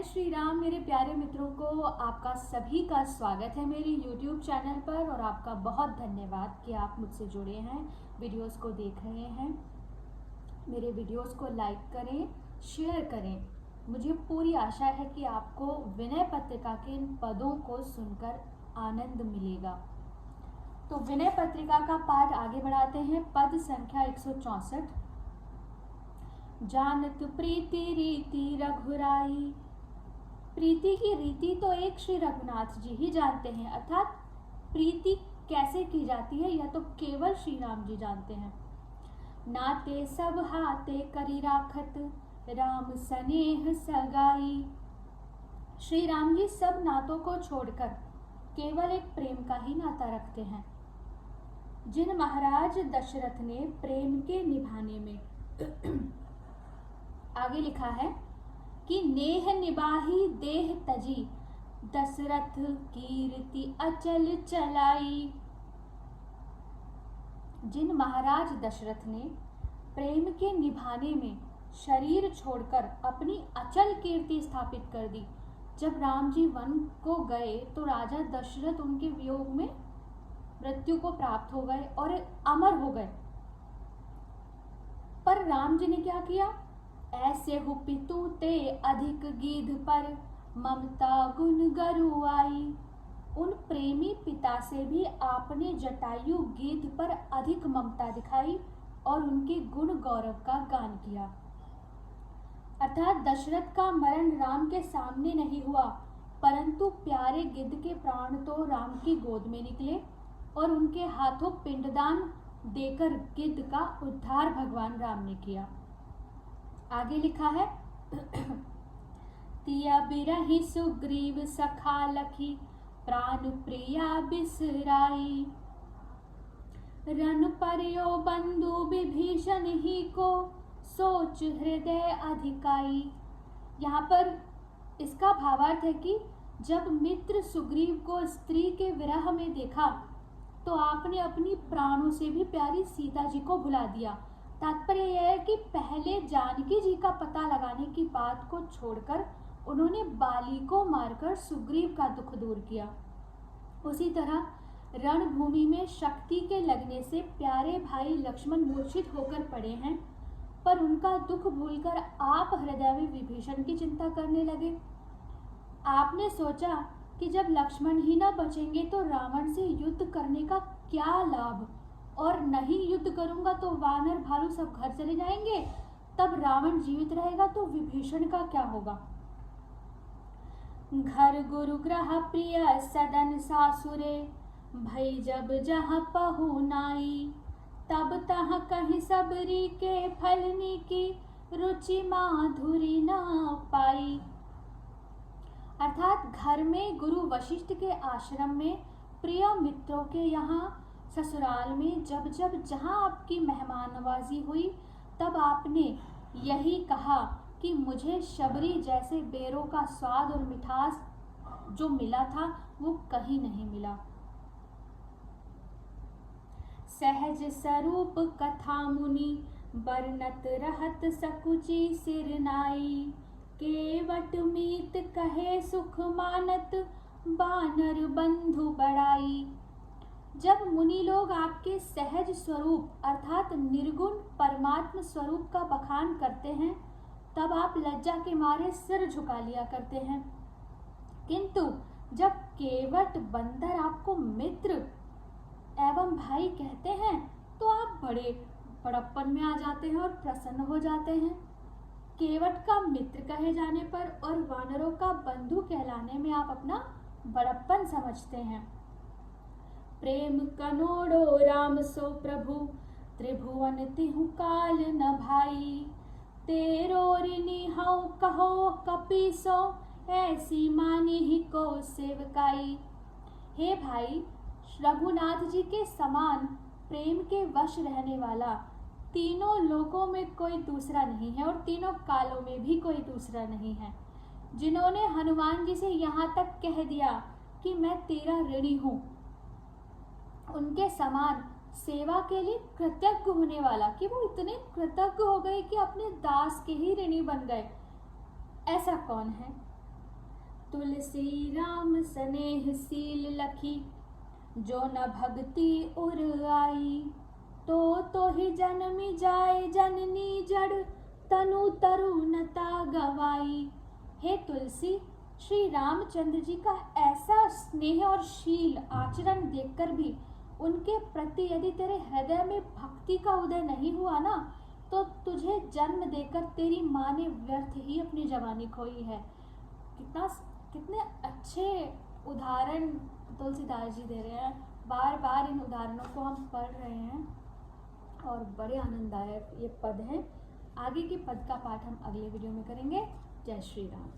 श्री राम। मेरे प्यारे मित्रों को आपका सभी का स्वागत है मेरे YouTube चैनल पर और आपका बहुत धन्यवाद कि आप मुझसे जुड़े हैं, वीडियोस को देख रहे हैं। मेरे वीडियोस को लाइक करें, शेयर करें। मुझे पूरी आशा है कि आपको विनय पत्रिका के इन पदों को सुनकर आनंद मिलेगा। तो विनय पत्रिका का पाठ आगे बढ़ाते हैं। पद संख्या 164। जानत प्रीति रीति रघुराई। प्रीति की रीति तो एक श्री रघुनाथ जी ही जानते हैं, अर्थात प्रीति कैसे की जाती है यह तो केवल श्री राम जी जानते हैं। नाते सब हाथे करी राखत, राम स्नेह सगाई। श्री राम जी सब नातों को छोड़कर केवल एक प्रेम का ही नाता रखते हैं। जिन महाराज दशरथ ने प्रेम के निभाने में आगे लिखा है कि नेह निबाही देह तजी, दशरथ कीर्ति अचल चलाई। जिन महाराज दशरथ ने प्रेम के निभाने में शरीर छोड़कर अपनी अचल कीर्ति स्थापित कर दी। जब राम जी वन को गए तो राजा दशरथ उनके वियोग में मृत्यु को प्राप्त हो गए और अमर हो गए। पर राम जी ने क्या किया? ऐसे हु पितु ते अधिक गीध पर, ममता गुण गरुआई। उन प्रेमी पिता से भी आपने जटायु गीध पर अधिक ममता दिखाई और उनके गुण गौरव का गान किया। अर्थात दशरथ का मरण राम के सामने नहीं हुआ, परंतु प्यारे गिद्ध के प्राण तो राम की गोद में निकले और उनके हाथों पिंडदान देकर गिद्ध का उद्धार भगवान राम ने किया। आगे लिखा है तिया बिरहि सुग्रीव सखा लखी, प्राण प्रिया बिसराई। रन पर्यो बंधु विभीषण ही को, सोच हृदय अधिकाई। यहाँ पर इसका भावार्थ है कि जब मित्र सुग्रीव को स्त्री के विरह में देखा तो आपने अपनी प्राणों से भी प्यारी सीता जी को भुला दिया। तात्पर्य यह है कि पहले जानकी जी का पता लगाने की बात को छोड़कर उन्होंने बाली को मारकर सुग्रीव का दुख दूर किया। उसी तरह रणभूमि में शक्ति के लगने से प्यारे भाई लक्ष्मण मूर्छित होकर पड़े हैं, पर उनका दुख भूलकर आप हृदय में विभीषण की चिंता करने लगे। आपने सोचा कि जब लक्ष्मण ही न बचेंगे तो रावण से युद्ध करने का क्या लाभ, और नहीं युद्ध करूंगा तो वानर भालू सब घर चले जाएंगे, तब रावण जीवित रहेगा तो विभीषण का क्या होगा। घर गुरु ग्रह प्रिय सदन सासुरे, भई जब जहाँ पहु नाई। तब तहाँ कहीं सबरी के फलनी की, रुचि माधुरी न पाई। अर्थात घर में गुरु वशिष्ठ के आश्रम में प्रिय मित्रों के यहाँ ससुराल में जब जब जहाँ आपकी मेहमान नवाजी हुई तब आपने यही कहा कि मुझे शबरी जैसे बेरों का स्वाद और मिठास जो मिला था वो कहीं नहीं मिला। सहज स्वरूप कथा मुनि, बरनत रहत सकुची सिरनाई। केवट मीत कहे सुख मानत, बानर बंधु बड़ाई। जब मुनि लोग आपके सहज स्वरूप अर्थात निर्गुण परमात्म स्वरूप का बखान करते हैं तब आप लज्जा के मारे सिर झुका लिया करते हैं, किंतु जब केवट बंदर आपको मित्र एवं भाई कहते हैं तो आप बड़े बड़प्पन में आ जाते हैं और प्रसन्न हो जाते हैं। केवट का मित्र कहे जाने पर और वानरों का बंधु कहलाने में आप अपना बड़प्पन समझते हैं। प्रेम कनोड़ो राम सो प्रभु, त्रिभुवन तिहु काल न भाई। तेरो ऋणी हऊ कहो कपीसो, ऐसी मानी ही को सेवकाई। हे भाई, रघुनाथ जी के समान प्रेम के वश रहने वाला तीनों लोकों में कोई दूसरा नहीं है और तीनों कालों में भी कोई दूसरा नहीं है। जिन्होंने हनुमान जी से यहाँ तक कह दिया कि मैं तेरा ऋणी हूँ, उनके समान सेवा के लिए कृतज्ञ होने वाला कि वो इतने कृतज्ञ हो गए कि अपने दास के ही ऋणी बन गए, ऐसा कौन है। तुलसी राम स्नेह सील लखी, जो न भक्ति उर आई। तो ही जन्मी जाए जननी जड़, तनु तरुणता गवाई। हे तुलसी, श्री रामचंद्र जी का ऐसा स्नेह और शील आचरण देखकर भी उनके प्रति यदि तेरे हृदय में भक्ति का उदय नहीं हुआ ना, तो तुझे जन्म देकर तेरी माँ ने व्यर्थ ही अपनी जवानी खोई है। कितने अच्छे उदाहरण तुलसीदास जी दे रहे हैं। बार बार इन उदाहरणों को हम पढ़ रहे हैं और बड़े आनंददायक ये पद हैं। आगे के पद का पाठ हम अगले वीडियो में करेंगे। जय श्री राम।